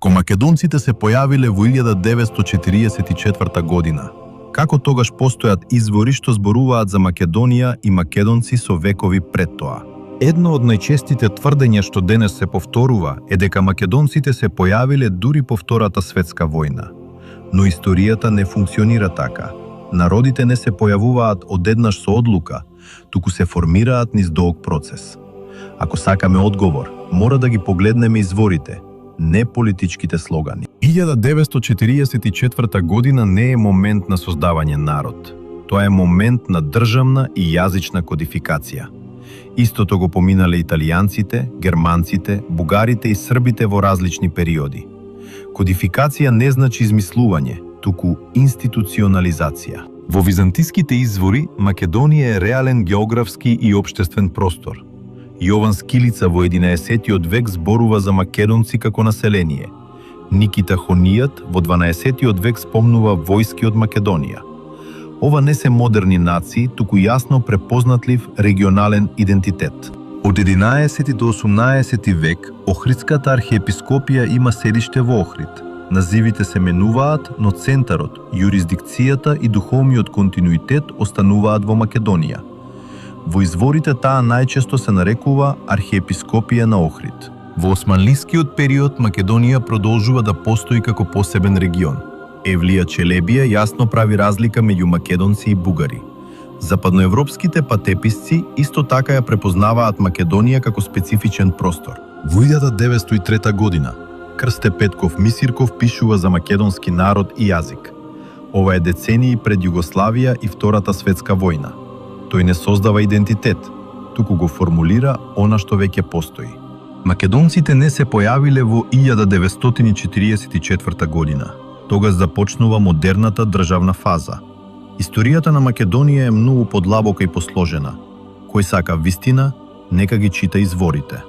Ако македонците се појавиле во 1944 година, како тогаш постојат извори што зборуваат за Македонија и македонци со векови пред тоа? Едно од најчестите тврдења што денес се повторува е дека македонците се појавиле дури по Втората светска војна. Но историјата не функционира така. Народите не се појавуваат одеднаш со одлука, туку се формираат низ долг процес. Ако сакаме одговор, мора да ги погледнеме изворите, не политичките слогани. 1944 година не е момент на создавање народ. Тоа е момент на државна и јазична кодификација. Истото го поминале италијанците, германците, бугарите и србите во различни периоди. Кодификација не значи измислување, туку институционализација. Во византиските извори, Македонија е реален географски и општествен простор. Јован Скилица во 11 век зборува за македонци како население. Никита Хонијат во 12 век спомнува војски од Македонија. Ова не се модерни нации, туку јасно препознатлив регионален идентитет. Од 11 до 18 век, Охридската архиепископија има седиште во Охрид. Називите се менуваат, но центарот, јурисдикцијата и духовниот континуитет остануваат во Македонија. Во изворите таа најчесто се нарекува архиепископија на Охрид. Во османлискиот период Македонија продолжува да постои како посебен регион. Евлија Челебија јасно прави разлика меѓу македонци и бугари. Западноевропските патеписци исто така ја препознаваат Македонија како специфичен простор. Во 1903 година Крсте Петков Мисирков пишува за македонски народ и јазик. Ова е децении пред Југославија и Втората светска војна. Тој не создава идентитет, туку го формулира она што веќе постои. Македонците не се појавиле во 1944 година. Тогаш започнува модерната државна фаза. Историјата на Македонија е многу подлабока и посложена. Кој сака вистина, нека ги чита изворите.